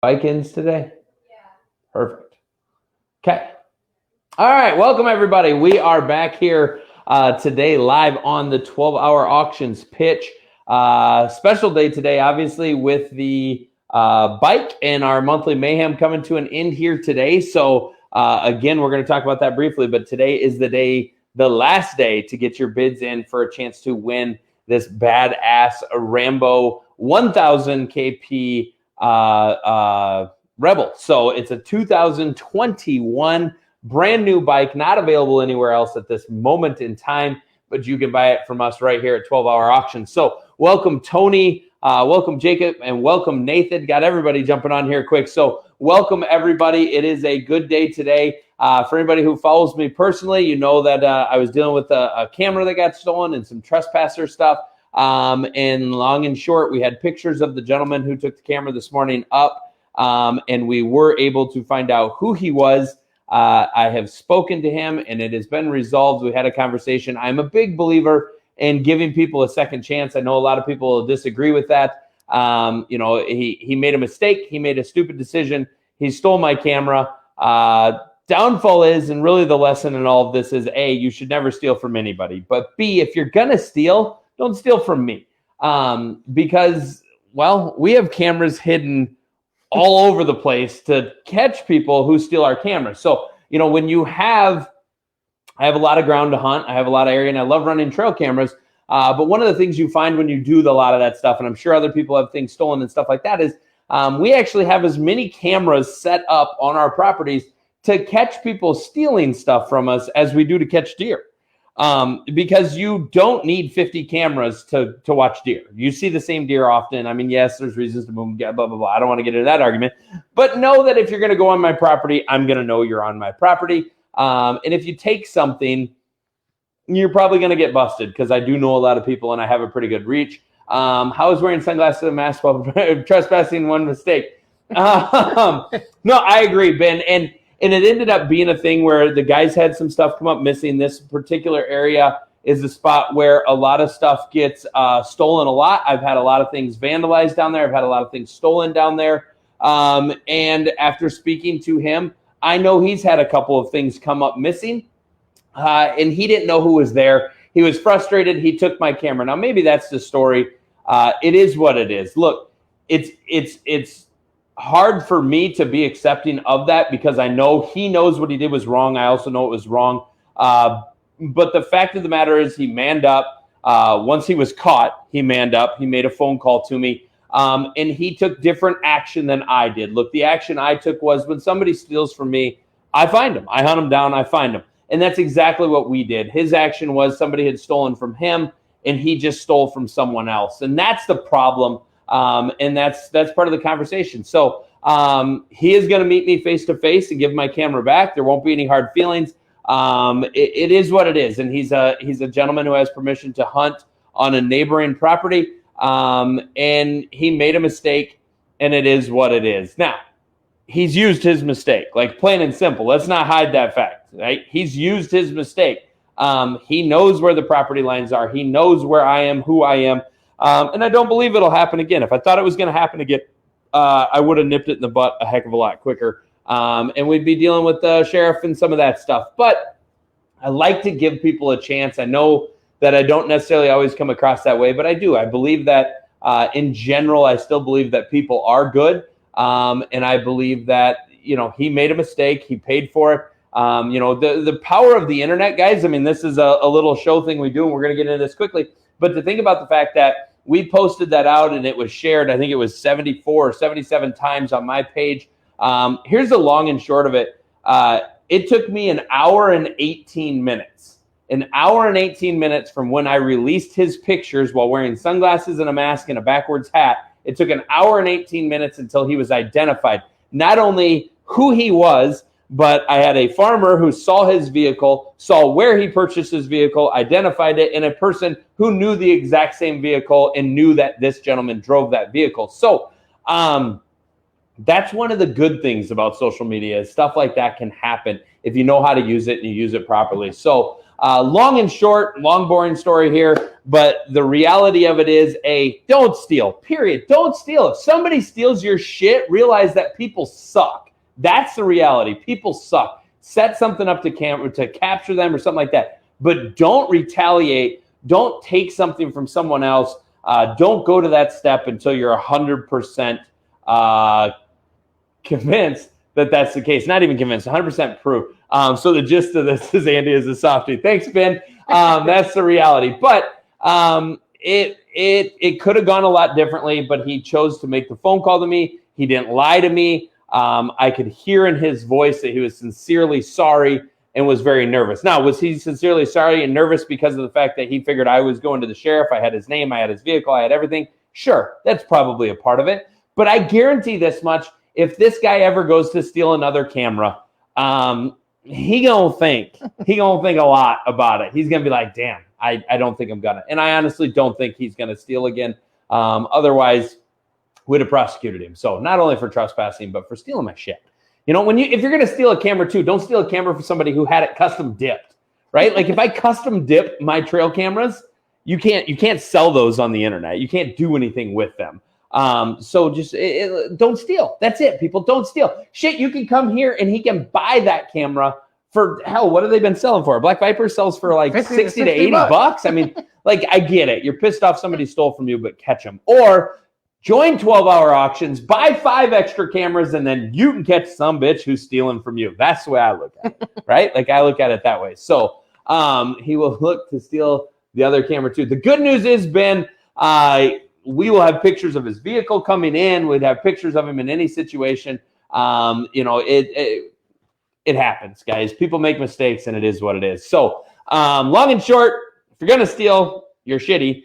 Bike-ins today? Yeah. Perfect. Okay. All right. Welcome, everybody. We are back here today live on the 12-hour auctions pitch. Special day today, obviously, with the bike and our monthly mayhem coming to an end here today. So, again, we're going to talk about that briefly, but today is the last day to get your bids in for a chance to win this badass Rambo 1000 KP Rebel. So it's a 2021 brand new bike, not available anywhere else at this moment in time, but you can buy it from us right here at 12-hour auction. So welcome Tony, welcome Jacob, and welcome Nathan. Got everybody jumping on here quick. So welcome everybody. It is a good day today. For anybody who follows me personally, you know that I was dealing with a camera that got stolen and some trespasser stuff. And long and short, we had pictures of the gentleman who took the camera this morning up, and we were able to find out who he was. I have spoken to him, and it has been resolved. We had a conversation. I'm a big believer in giving people a second chance. I know a lot of people disagree with that. He made a mistake. He made a stupid decision. He stole my camera. Downfall is, and really the lesson in all of this is, A, you should never steal from anybody. But B, if you're going to steal, don't steal from me. Because, well, we have cameras hidden all over the place to catch people who steal our cameras. So, when I have a lot of ground to hunt, I have a lot of area, and I love running trail cameras. But one of the things you find when you do a lot of that stuff, and I'm sure other people have things stolen and stuff like that, is we actually have as many cameras set up on our properties to catch people stealing stuff from us as we do to catch deer. Because you don't need 50 cameras to watch deer. You see the same deer often. I mean, yes, there's reasons to move, blah, blah, blah. I don't want to get into that argument. But know that if you're going to go on my property, I'm going to know you're on my property. And if you take something, you're probably going to get busted because I do know a lot of people and I have a pretty good reach. How is wearing sunglasses and a mask while trespassing one mistake? No, I agree, Ben. And it ended up being a thing where the guys had some stuff come up missing. This particular area is a spot where a lot of stuff gets stolen a lot. I've had a lot of things vandalized down there. I've had a lot of things stolen down there. And after speaking to him, I know he's had a couple of things come up missing. And he didn't know who was there. He was frustrated. He took my camera. Now, maybe that's the story. It is what it is. Look, it's hard for me to be accepting of that because I know he knows what he did was wrong. I also know it was wrong. But the fact of the matter is he manned up. Once he was caught, he manned up. He made a phone call to me. And he took different action than I did. Look, the action I took was when somebody steals from me, I find them. I hunt them down. I find them. And that's exactly what we did. His action was somebody had stolen from him and he just stole from someone else. And that's the problem. And that's part of the conversation. So he is going to meet me face to face and give my camera back. There won't be any hard feelings. It is what it is. And he's a gentleman who has permission to hunt on a neighboring property. And he made a mistake and it is what it is. Now, he's used his mistake, like plain and simple. Let's not hide that fact, right? He's used his mistake. He knows where the property lines are. He knows where I am, who I am. And I don't believe it'll happen again. If I thought it was going to happen again, I would have nipped it in the butt a heck of a lot quicker. And we'd be dealing with the sheriff and some of that stuff. But I like to give people a chance. I know that I don't necessarily always come across that way, but I do. I believe that in general, I still believe that people are good. And I believe that, he made a mistake. He paid for it. The power of the internet, guys, I mean, this is a little show thing we do, and we're going to get into this quickly. But to think about the fact that we posted that out and it was shared, I think it was 74 or 77 times on my page. Here's the long and short of it. It took me an hour and 18 minutes. An hour and 18 minutes from when I released his pictures while wearing sunglasses and a mask and a backwards hat. It took an hour and 18 minutes until he was identified. Not only who he was, but I had a farmer who saw his vehicle, saw where he purchased his vehicle, identified it, and a person who knew the exact same vehicle and knew that this gentleman drove that vehicle. So that's one of the good things about social media. Stuff like that can happen if you know how to use it and you use it properly. So Long and short, long, boring story here, but the reality of it is, don't steal, period. Don't steal. If somebody steals your shit, realize that people suck. That's the reality. People suck. Set something up to capture them or something like that, but don't retaliate. Don't take something from someone else. Don't go to that step until you're 100% convinced that that's the case. Not even convinced, 100% proof. So the gist of this is Andy is a softie. Thanks, Ben. That's the reality. But it could have gone a lot differently, but he chose to make the phone call to me. He didn't lie to me. I could hear in his voice that he was sincerely sorry and was very nervous. Now, was he sincerely sorry and nervous because of the fact that he figured I was going to the sheriff? I had his name, I had his vehicle, I had everything. Sure, that's probably a part of it. But I guarantee this much, if this guy ever goes to steal another camera, he gonna think a lot about it. He's gonna be like, damn, I don't think I'm gonna. And I honestly don't think he's gonna steal again. Otherwise, we'd have prosecuted him. So not only for trespassing, but for stealing my shit. You know, if you're gonna steal a camera too, don't steal a camera from somebody who had it custom dipped, right? Like if I custom dip my trail cameras, you can't sell those on the internet. You can't do anything with them. So just don't steal. That's it, people. Don't steal. Shit, you can come here and he can buy that camera for, hell, what have they been selling for? Black Viper sells for like 60 to 80 bucks. I mean, like, I get it. You're pissed off somebody stole from you, but catch them. Or join 12-hour auctions, buy 5 extra cameras, and then you can catch some bitch who's stealing from you. That's the way I look at it, right? Like, I look at it that way. So he will look to steal the other camera too. The good news is, Ben, we will have pictures of his vehicle coming in. We'd have pictures of him in any situation. You know, it happens, guys. People make mistakes, and it is what it is. So long and short, if you're going to steal, you're shitty.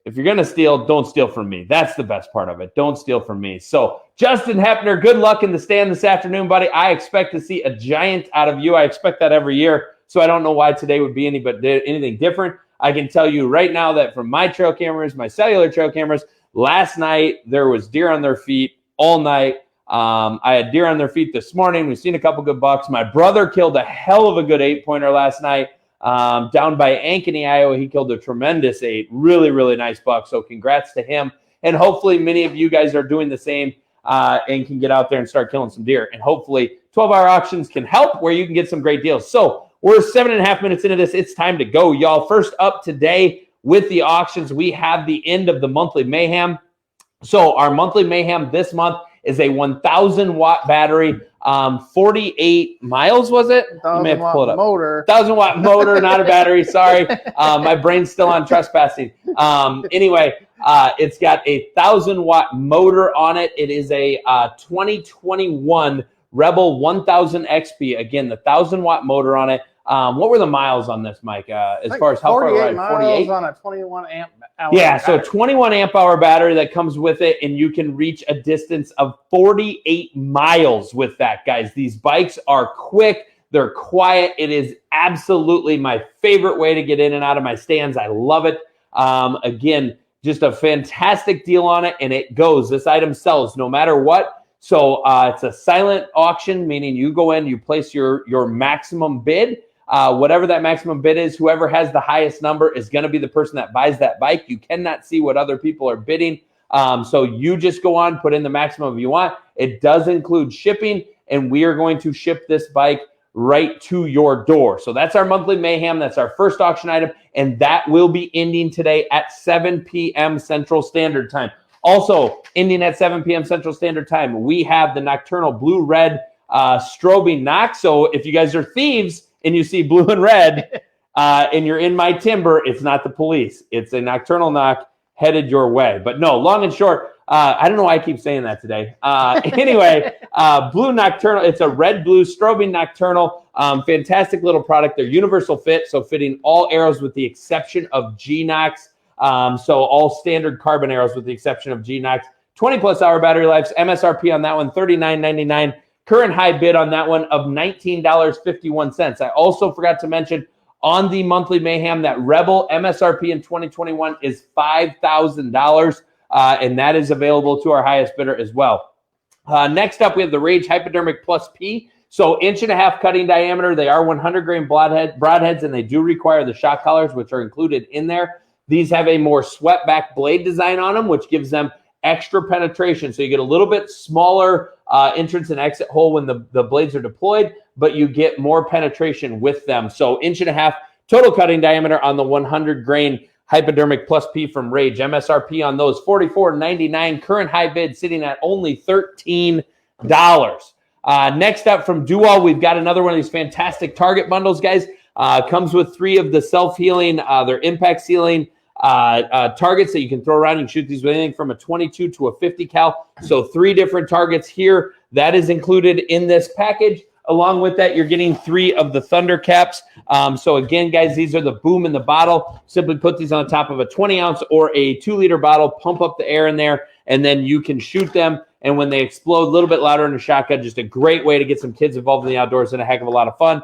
If you're going to steal, don't steal from me. That's the best part of it. Don't steal from me. So Justin Hepner, good luck in the stand this afternoon, buddy. I expect to see a giant out of you. I expect that every year. So I don't know why today would be anything different. I can tell you right now that from my trail cameras, my cellular trail cameras, last night there was deer on their feet all night. I had deer on their feet this morning. We've seen a couple good bucks. My brother killed a hell of a good 8-pointer last night. Down by Ankeny, Iowa, he killed a tremendous 8. Really, really nice buck. So congrats to him. And hopefully many of you guys are doing the same and can get out there and start killing some deer. And hopefully 12-hour auctions can help where you can get some great deals. So we're 7.5 minutes into this. It's time to go, y'all. First up today with the auctions, we have the end of the monthly mayhem. So our monthly mayhem this month is a 1,000-watt battery, 48 miles, was it? You may have to pull it up. Motor. 1,000-watt motor, not a battery. Sorry. My brain's still on trespassing. Anyway, it's got a 1,000-watt motor on it. It is a 2021 Rebel 1000 XP. Again, the 1,000-watt motor on it. What were the miles on this, Mike? As far as how far away? 48 on a 21 amp hour. Yeah, so battery. 21 amp hour battery that comes with it, and you can reach a distance of 48 miles with that, guys. These bikes are quick. They're quiet. It is absolutely my favorite way to get in and out of my stands. I love it. Again, just a fantastic deal on it, and it goes. This item sells no matter what. So it's a silent auction, meaning you go in, you place your maximum bid. Whatever that maximum bid is, whoever has the highest number is going to be the person that buys that bike. You cannot see what other people are bidding. So you just go on, put in the maximum you want. It does include shipping, and we are going to ship this bike right to your door. So that's our monthly mayhem. That's our first auction item, and that will be ending today at 7 p.m. Central Standard Time. Also, ending at 7 p.m. Central Standard Time, we have the nocturnal blue-red strobing knock. So if you guys are thieves and you see blue and red and you're in my timber, it's not the police. It's a nocturnal knock headed your way. But no, long and short, I don't know why I keep saying that today. Anyway, blue nocturnal. It's a red-blue strobing nocturnal. Fantastic little product. They're universal fit, so fitting all arrows with the exception of G-Nox. So all standard carbon arrows with the exception of G-Nox. 20-plus hour battery lives. MSRP on that one, $39.99. Current high bid on that one of $19.51. I also forgot to mention on the monthly mayhem that Rebel MSRP in 2021 is $5,000, and that is available to our highest bidder as well. Next up, we have the Rage Hypodermic Plus P. So 1.5" cutting diameter. They are 100 grain broadheads, and they do require the shock collars, which are included in there. These have a more swept back blade design on them, which gives them extra penetration. So you get a little bit smaller entrance and exit hole when the blades are deployed, but you get more penetration with them. So 1.5" total cutting diameter on the 100 grain Hypodermic Plus P from Rage. MSRP on those $44.99. Current high bid sitting at only $13. Next up from Dual, we've got another one of these fantastic target bundles, guys. Comes with 3 of the self-healing, their impact sealing targets that you can throw around. You can shoot these with anything from a 22 to a 50 cal. So 3 different targets here. That is included in this package. Along with that, you're getting 3 of the Thunder Caps. So again, guys, these are the boom in the bottle. Simply put these on top of a 20-ounce or a 2-liter bottle, pump up the air in there, and then you can shoot them. And when they explode, a little bit louder in a shotgun, just a great way to get some kids involved in the outdoors and a heck of a lot of fun.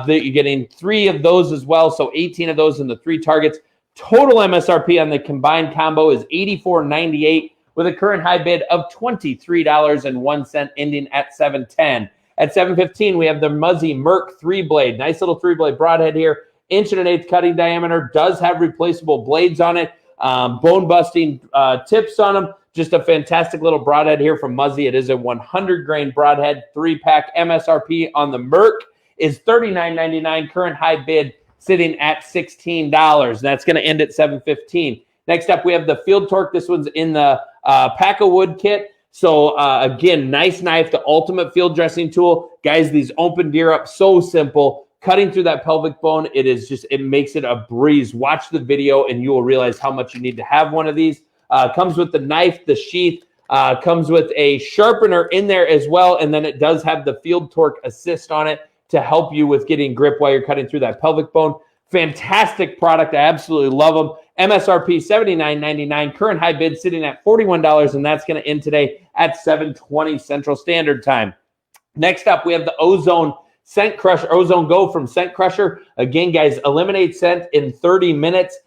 You're getting 3 of those as well, so 18 of those in the 3 targets. Total MSRP on the combined combo is $84.98 with a current high bid of $23.01, ending at $7.10. At $7.15, we have the Muzzy Merc 3-blade. Nice little 3-blade broadhead here. 1.1" cutting diameter. Does have replaceable blades on it. Bone-busting tips on them. Just a fantastic little broadhead here from Muzzy. It is a 100 grain broadhead 3-pack. MSRP on the Merc is $39.99. Current high bid sitting at $16. That's going to end at $7.15. Next up, we have the Field Torque. This one's in the Pack-A-Wood kit. So again, nice knife, the ultimate field dressing tool. Guys, these open deer up so simple. Cutting through that pelvic bone, it makes it a breeze. Watch the video and you will realize how much you need to have one of these. Comes with the knife, the sheath, comes with a sharpener in there as well. And then it does have the Field Torque Assist on it to help you with getting grip while you're cutting through that pelvic bone. Fantastic product. I absolutely love them. MSRP $79.99. Current high bid sitting at $41, and that's going to end today at 7:20 Central Standard Time. Next up, we have the Ozone Scentcrusher, Ozone Go from Scentcrusher. Again, guys, eliminate scent in 30 minutes.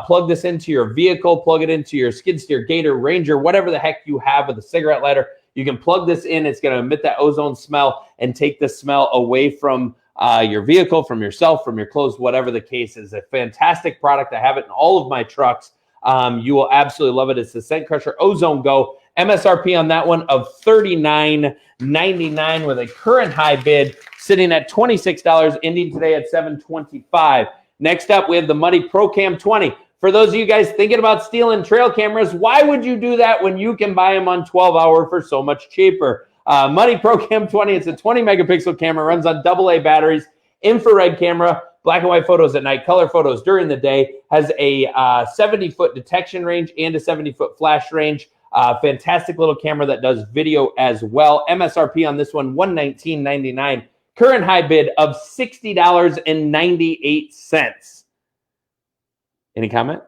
Plug this into your vehicle, plug it into your skid steer, Gator, Ranger, whatever the heck you have with a cigarette lighter. You can plug this in. It's going to emit that ozone smell and take the smell away from your vehicle, from yourself, from your clothes, whatever the case is. A fantastic product. I have it in all of my trucks. You will absolutely love it. It's the Saintcrusher Ozone Go. MSRP on that one of $39.99 with a current high bid sitting at $26, ending today at $7.25. Next up, we have the Muddy Pro Cam 20. For those of you guys thinking about stealing trail cameras, why would you do that when you can buy them on 12-hour for so much cheaper? Muddy Pro Cam 20, it's a 20 megapixel camera, runs on AA batteries, infrared camera, black and white photos at night, color photos during the day, has a 70-foot detection range and a 70-foot flash range. Fantastic little camera that does video as well. MSRP on this one, $119.99. Current high bid of $60.98. Any comment?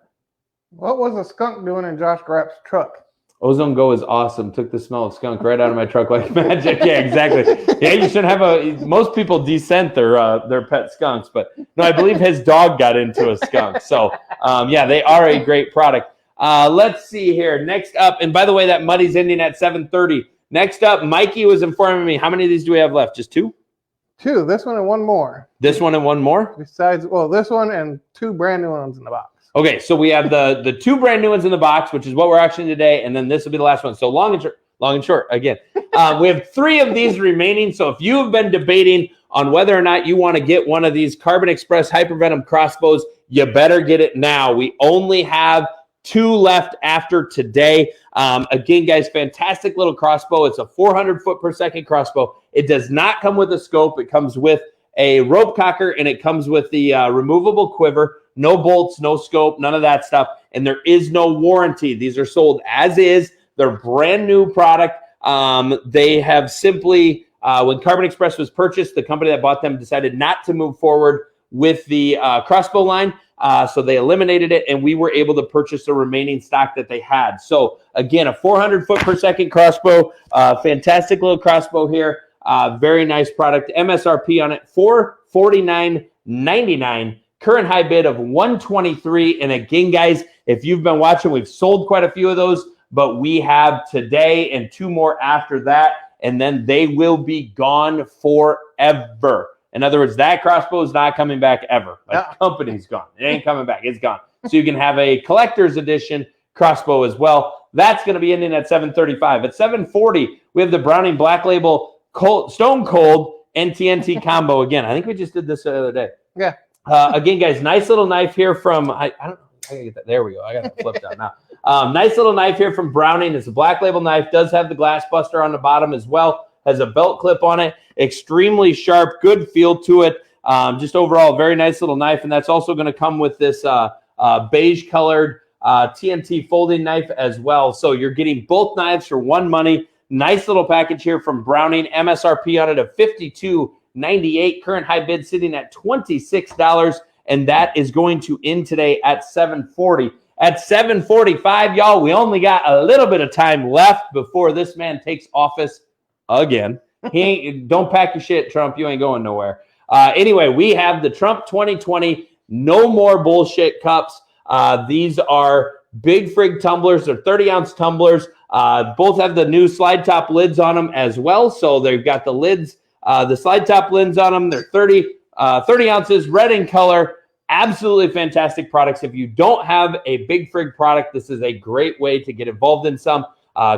What was a skunk doing in Josh Grapp's truck? Ozone Go is awesome. Took the smell of skunk right out of my truck like magic. Yeah, exactly. Yeah, you should have most people descent their pet skunks, but no, I believe his dog got into a skunk. So, yeah, they are a great product. Let's see here. Next up, and by the way, that Muddy's ending at 7:30. Next up, Mikey was informing me, how many of these do we have left? Just 2? 2. This one and one more. This one and one more? Besides, well, this one and 2 brand new ones in the box. Okay, so we have the 2 brand new ones in the box, which is what we're auctioning today, and then this will be the last one. So long and short, again. We have 3 of these remaining. So if you have been debating on whether or not you want to get one of these Carbon Express Hypervenom crossbows, you better get it now. We only have 2 left after today. Again, guys, fantastic little crossbow. It's a 400 foot per second crossbow. It does not come with a scope. It comes with a rope cocker, and it comes with the removable quiver. No bolts, no scope, none of that stuff. And there is no warranty. These are sold as is. They're brand new product. They have simply, when Carbon Express was purchased, the company that bought them decided not to move forward with the crossbow line. So they eliminated it, and we were able to purchase the remaining stock that they had. So again, a 400 foot per second crossbow, fantastic little crossbow here. Very nice product. MSRP on it, $449.99. Current high bid of $123. And again, guys, if you've been watching, we've sold quite a few of those, but we have today and 2 more after that. and then they will be gone forever. In other words, that crossbow is not coming back ever. That company's gone. It ain't coming back. It's gone. So you can have a collector's edition crossbow as well. That's going to be ending at $735. At $740, we have the Browning Black Label Stone Cold NTNT combo again. I think we just did this the other day. Yeah. Again, guys, nice little knife here from I don't know. I gotta get that. There we go. I got it flipped out now. Nice little knife here from Browning. It's a Black Label knife. Does have the glass buster on the bottom as well. Has a belt clip on it. Extremely sharp. Good feel to it. Just overall, very nice little knife. And that's also going to come with this beige colored TNT folding knife as well. So you're getting both knives for one money. Nice little package here from Browning. MSRP on it of $52.98. Current high bid sitting at $26. And that is going to end today at $740. At $745, y'all, we only got a little bit of time left before this man takes office again. Don't pack your shit, Trump. You ain't going nowhere. Anyway, we have the Trump 2020 No More Bullshit cups. These are big frig tumblers. They're 30-ounce tumblers. Both have the new slide top lids on them as well. So they've got the lids, the slide top lids on them. They're 30 ounces, red in color. Absolutely fantastic products. If you don't have a big frig product, this is a great way to get involved in some.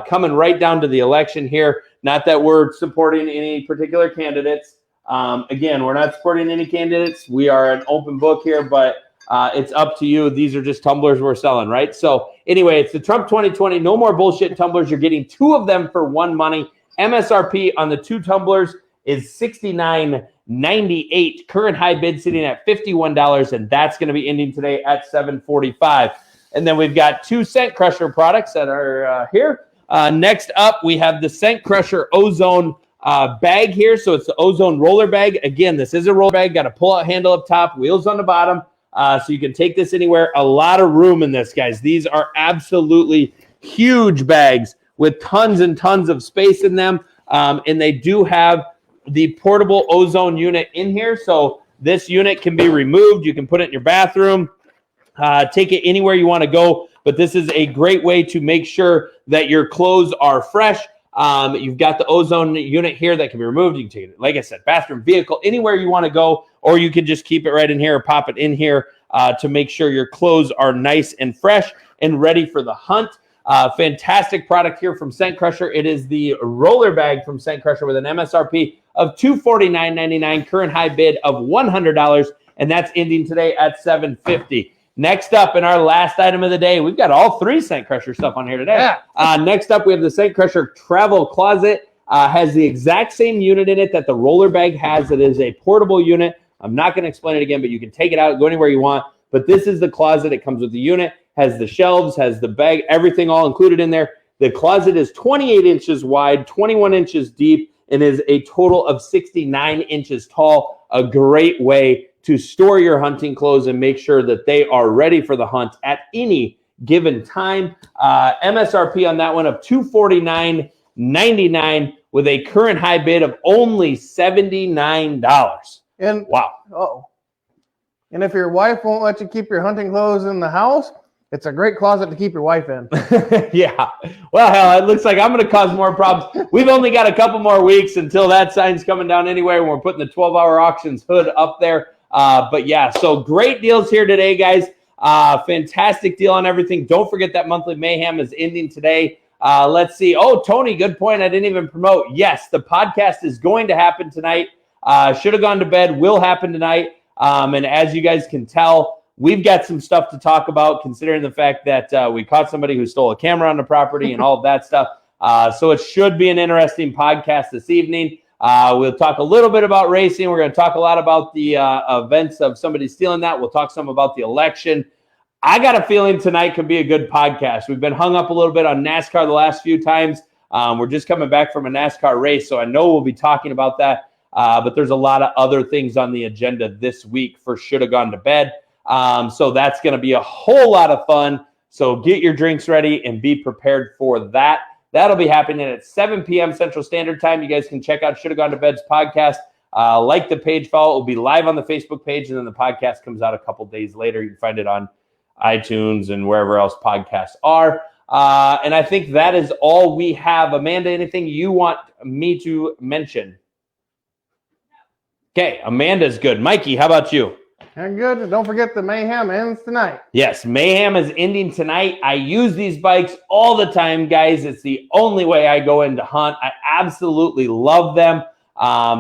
Coming right down to the election here. Not that we're supporting any particular candidates. Again, we're not supporting any candidates. We are an open book here, but it's up to you. These are just tumblers we're selling, right? So anyway, it's the Trump 2020 No More Bullshit tumblers. You're getting two of them for one money. MSRP on the two tumblers is $69.98. Current high bid sitting at $51, and that's going to be ending today at $745. And then we've got two Saintcrusher products that are here. Next up, we have the Saintcrusher Ozone bag here. So it's the Ozone roller bag. Again, this is a roller bag. Got a pull-out handle up top, wheels on the bottom. So you can take this anywhere. A lot of room in this, guys. These are absolutely huge bags with tons and tons of space in them. And they do have the portable ozone unit in here. So this unit can be removed. You can put it in your bathroom, take it anywhere you want to go. But this is a great way to make sure that your clothes are fresh. You've got the ozone unit here that can be removed. You can take it, like I said, bathroom, vehicle, anywhere you want to go, or you can just keep it right in here or pop it in here to make sure your clothes are nice and fresh and ready for the hunt. Fantastic product here from Scentcrusher. It is the roller bag from Scentcrusher with an MSRP of $249.99, current high bid of $100, and that's ending today at $750. Next up, in our last item of the day, we've got all three Saintcrusher stuff on here today. Yeah. Next up, we have the Saintcrusher Travel Closet. Has the exact same unit in it that the roller bag has. It is a portable unit. I'm not going to explain it again, but you can take it out, go anywhere you want. But this is the closet. It comes with the unit, has the shelves, has the bag, everything all included in there. The closet is 28 inches wide, 21 inches deep, and is a total of 69 inches tall. A great way to store your hunting clothes and make sure that they are ready for the hunt at any given time. MSRP on that one of $249.99 with a current high bid of only $79. And wow. And if your wife won't let you keep your hunting clothes in the house, it's a great closet to keep your wife in. Yeah. Well, hell, it looks like I'm going to cause more problems. We've only got a couple more weeks until that sign's coming down anyway, and we're putting the 12-hour auctions hood up there. But yeah, so great deals here today, guys. Fantastic deal on everything. Don't forget that Monthly Mayhem is ending today. Let's see. Oh, Tony, good point. I didn't even promote. Yes, the podcast is going to happen tonight. Should have gone to bed. Will happen tonight. And as you guys can tell, we've got some stuff to talk about, considering the fact that we caught somebody who stole a camera on the property and all of that stuff. So it should be an interesting podcast this evening. We'll talk a little bit about racing. We're going to talk a lot about the events of somebody stealing that. We'll talk some about the election. I got a feeling tonight could be a good podcast. We've been hung up a little bit on NASCAR the last few times. We're just coming back from a NASCAR race, so I know we'll be talking about that. But there's a lot of other things on the agenda this week for Should Have Gone to Bed. So that's going to be a whole lot of fun. So get your drinks ready and be prepared for that. That'll be happening at 7 p.m. Central Standard Time. You guys can check out Should Have Gone to Bed's podcast. Like the page, follow. It will be live on the Facebook page, and then the podcast comes out a couple days later. You can find it on iTunes and wherever else podcasts are. And I think that is all we have. Amanda, anything you want me to mention? Okay, Amanda's good. Mikey, how about you? And good. Don't forget the mayhem ends tonight. Yes, mayhem is ending tonight. I use these bikes all the time, guys. It's the only way I go in to hunt. I absolutely love them.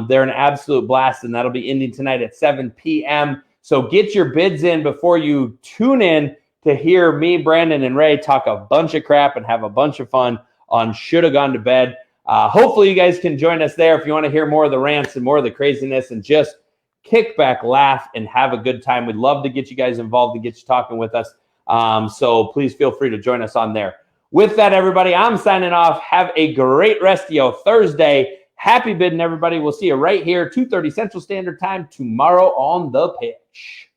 They're an absolute blast, and that'll be ending tonight at 7 p.m. So get your bids in before you tune in to hear me, Brandon, and Ray talk a bunch of crap and have a bunch of fun on Should Have Gone to Bed. Hopefully you guys can join us there if you want to hear more of the rants and more of the craziness and just kick back, laugh, and have a good time. We'd love to get you guys involved and get you talking with us. So please feel free to join us on there. With that, everybody, I'm signing off. Have a great rest of your Thursday. Happy bidding, everybody. We'll see you right here, 2:30 Central Standard Time tomorrow on the pitch.